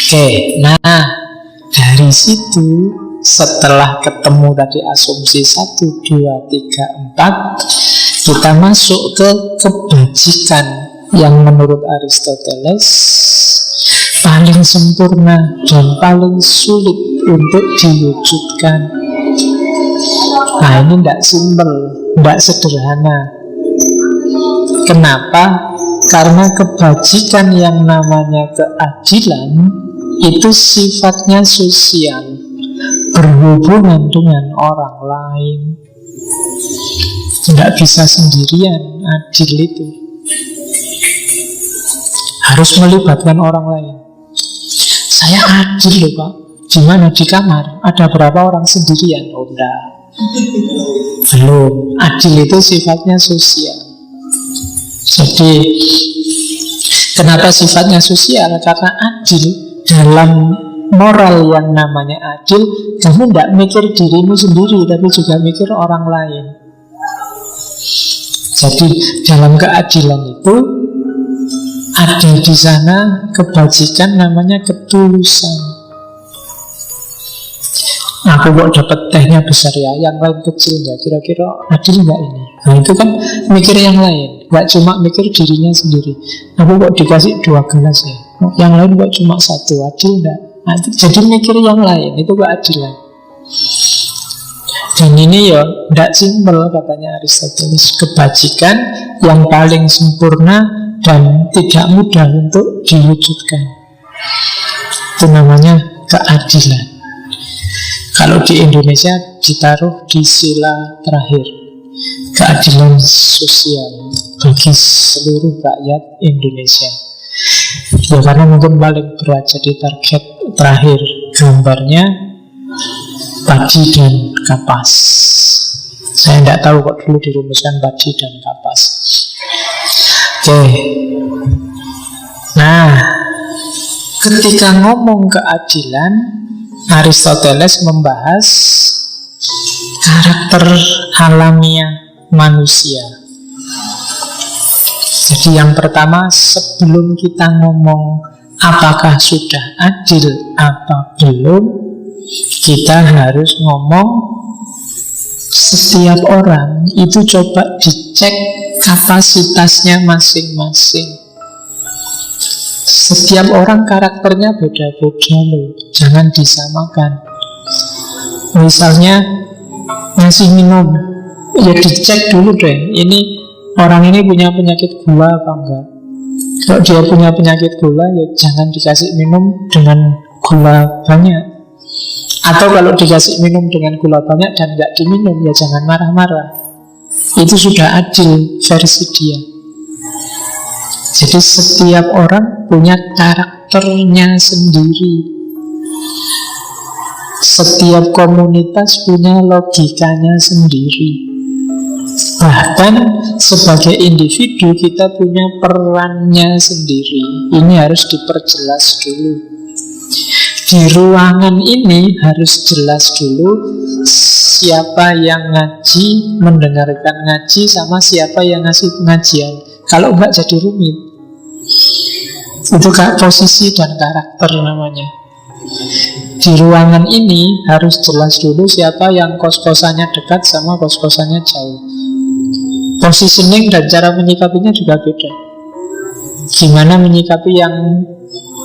Oke, nah dari situ setelah ketemu tadi asumsi 1, 2, 3, 4, kita masuk ke kebajikan yang menurut Aristoteles paling sempurna dan paling sulit untuk diwujudkan. Nah ini tidak simpel, tidak sederhana. Kenapa? Karena kebajikan yang namanya keadilan itu sifatnya sosial, berhubungan dengan orang lain. Tidak bisa sendirian adil itu. Harus melibatkan orang lain. Saya adil loh Pak. Gimana di kamar? Ada berapa orang sendirian? Oh enggak. Belum. Adil itu sifatnya sosial. Jadi kenapa sifatnya sosial? Karena adil dalam moral yang namanya adil, kamu tidak mikir dirimu sendiri, tapi juga mikir orang lain. Jadi dalam keadilan itu ada di sana kebajikan namanya ketulusan. Aku kok dapat tehnya besar ya, yang lain kecil ya, kira-kira adil nggak ini? Nah itu kan mikir yang lain, nggak cuma mikir dirinya sendiri. Aku kok dikasih 2 gelas ya, yang lain kok cuma 1, adil nggak? Nah, jadi mikir yang lain, itu keadilan. Dan ini ya tidak simpel katanya Aristoteles. Kebajikan yang paling sempurna dan tidak mudah untuk diwujudkan, itu namanya keadilan. Kalau di Indonesia ditaruh di sila terakhir, keadilan sosial bagi seluruh rakyat Indonesia. Ya karena mungkin paling berat, jadi target terakhir gambarnya padi dan kapas. Saya tidak tahu kok dulu dirumuskan padi dan kapas. Oke. Nah, ketika ngomong keadilan, Aristoteles membahas karakter alamiah manusia. Jadi yang pertama, sebelum kita ngomong apakah sudah adil apa belum, kita harus ngomong setiap orang itu coba dicek kapasitasnya masing-masing. Setiap orang karakternya beda-beda loh, jangan disamakan. Misalnya ngasih minum, ya dicek dulu deh, ini orang ini punya penyakit gula apa enggak. Kalau dia punya penyakit gula, ya jangan dikasih minum dengan gula banyak. Atau kalau dikasih minum dengan gula banyak dan enggak diminum, ya jangan marah-marah. Itu sudah adil versi dia. Jadi setiap orang punya karakternya sendiri. Setiap komunitas punya logikanya sendiri. Bahkan sebagai individu kita punya perannya sendiri. Ini harus diperjelas dulu. Di ruangan ini harus jelas dulu siapa yang ngaji, mendengarkan ngaji, sama siapa yang ngasih pengajian. Kalau enggak jadi rumit. Itu posisi dan karakter namanya. Di ruangan ini harus jelas dulu siapa yang kos-kosannya dekat sama kos-kosannya jauh. Positioning dan cara menyikapinya juga beda. Gimana menyikapi yang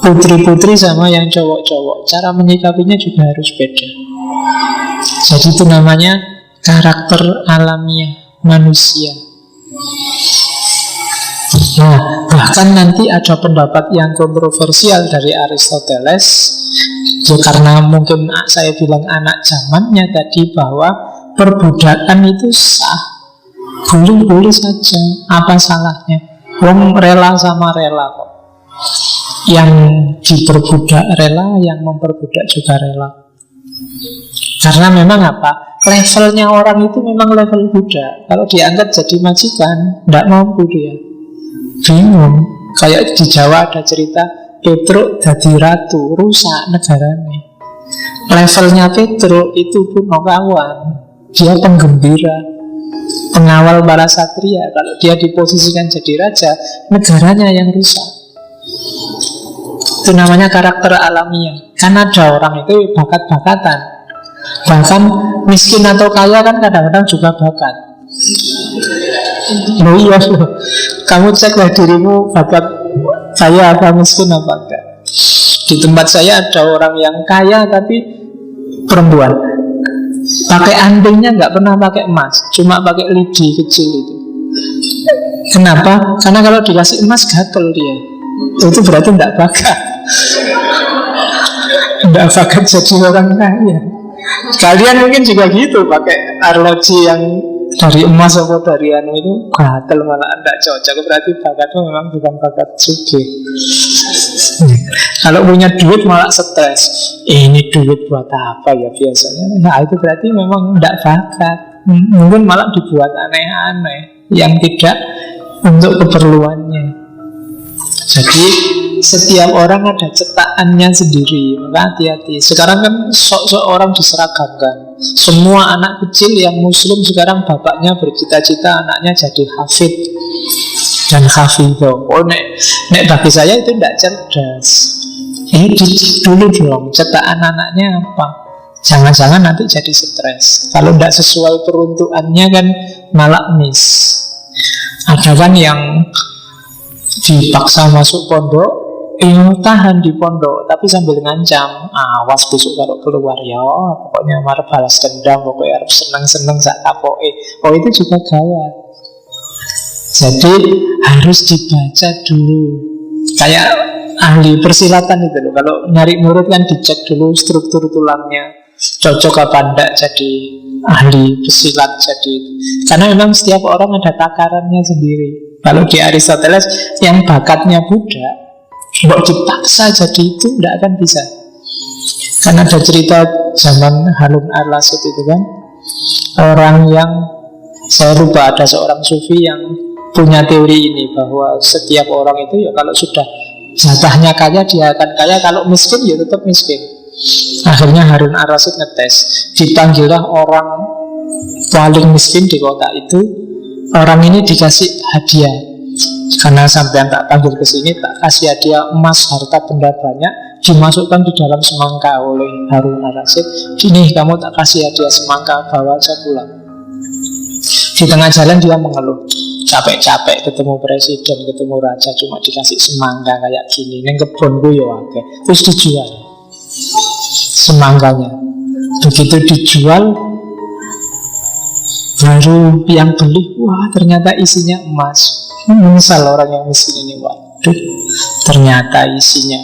putri-putri sama yang cowok-cowok, cara menyikapinya juga harus beda. Jadi itu namanya karakter alamiah manusia. Nah, bahkan nanti ada pendapat yang kontroversial dari Aristoteles, ya karena mungkin saya bilang anak zamannya tadi, bahwa perbudakan itu sah, boleh-boleh saja, apa salahnya? Wong rela sama rela kok. Yang diperbudak rela, yang memperbudak juga rela. Karena memang apa? Levelnya orang itu memang level budak. Kalau diangkat jadi majikan, tidak mampu dia. Bingung. Kayak di Jawa ada cerita Petruk dadi ratu, rusak negaranya. Levelnya Petruk itu pun kawan. Dia penggembira, pengawal para satria. Kalau dia diposisikan jadi raja, negaranya yang rusak. Itu namanya karakter alamiah. Kan ada orang itu bakat-bakatan. Bahkan miskin atau kaya kan kadang-kadang juga bakat. Oh iya loh. Kamu ceklah dirimu bakat kaya apa miskin apa enggak. Di tempat saya ada orang yang kaya tapi perempuan. Pakai antingnya nggak pernah pakai emas, cuma pakai lidi kecil itu. Kenapa? Karena kalau dikasih emas gatel dia. Itu berarti nggak bakat. Nggak bakat jadi orang kaya. Kalian mungkin juga gitu, pakai arloji yang dari emas atau dari anu itu gatel malah tidak cocok. Berarti bakatmu memang bukan bakat sugih. Kalau punya duit malah stres. Ini duit buat apa ya biasanya? Nah itu berarti memang tidak bakat. Mungkin malah dibuat aneh-aneh yang tidak untuk keperluannya. Jadi setiap orang ada cetakannya sendiri. Maka hati-hati. Sekarang kan sok-sok orang diseragamkan. Semua anak kecil yang muslim sekarang bapaknya bercita-cita anaknya jadi hafid dan hafidho. Oh nek bagi saya itu tidak cerdas. Dicek dulu dong cetakan anaknya apa. Jangan-jangan nanti jadi stres. Kalau tidak sesuai peruntukannya kan malah miss. Ada kan yang dipaksa masuk pondok, tahan di pondok, tapi sambil ngancam, awas besok kalau keluar ya, pokoknya marah balas dendam, pokoknya harus seneng-seneng sak kapoke. Oh itu juga gawat. Jadi harus dibaca dulu. Kayak ahli persilatan itu loh. Kalau nyari murid kan dicek dulu struktur tulangnya, cocok apa enggak jadi ahli pesilat. Jadi karena memang setiap orang ada takarannya sendiri. Kalau di Aristoteles yang bakatnya Buddha, mau dipaksa jadi itu tidak akan bisa. Karena ada cerita zaman Harun ar-Rasyid itu kan, orang yang saya lupa, ada seorang sufi yang punya teori ini bahwa setiap orang itu ya kalau sudah jatahnya kaya dia akan kaya, kalau miskin ya tetap miskin. Akhirnya Harun ar-Rasyid ngetes, dipanggillah orang paling miskin di kota itu. Orang ini dikasih hadiah, karena sampean tak panggil ke sini, tak kasih hadiah emas, harta benda banyak, dimasukkan di dalam semangka oleh Harun ar-Rasyid. Ini kamu tak kasih hadiah semangka, bawa aja pulang. Di tengah jalan dia mengeluh, capek-capek ketemu presiden, ketemu raja, cuma dikasih semangka kayak gini. Neng kebonku ya oke. Terus dijual semangkanya. Begitu dijual, baru yang beli, wah ternyata isinya emas. Misal orang yang miskin ini, waduh, ternyata isinya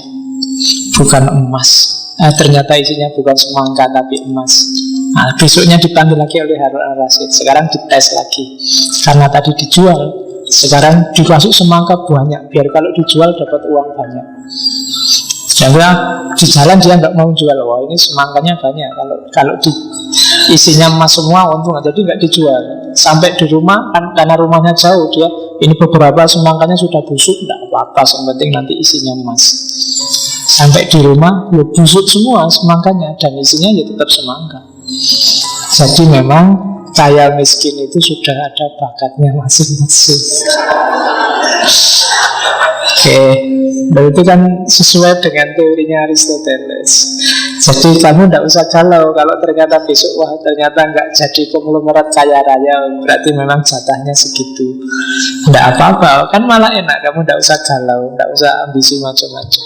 bukan emas. Ternyata isinya bukan semangka tapi emas. Nah, besoknya dipanggil lagi oleh Harun ar-Rasyid. Sekarang dites lagi. Karena tadi dijual, sekarang dikasih semangka banyak, biar kalau dijual dapat uang banyak. Jadi di jalan dia nggak mau jual. Wah ini semangkanya banyak. Kalau isinya emas semua, untung. Jadi nggak dijual. Sampai di rumah kan, karena rumahnya jauh, dia ini beberapa semangkanya sudah busuk, nggak apa-apa. Yang penting nanti isinya emas. Sampai di rumah, ya busuk semua semangkanya, dan isinya ya tetap semangka. Jadi memang kaya miskin itu sudah ada bakatnya masing-masing. Oke, dan itu kan sesuai dengan teorinya Aristoteles. Jadi kamu tidak usah galau kalau ternyata besok, wah ternyata nggak jadi konglomerat kaya raya, berarti memang jatahnya segitu. Tidak apa-apa, kan malah enak, kamu tidak usah galau, tidak usah ambisi macam-macam.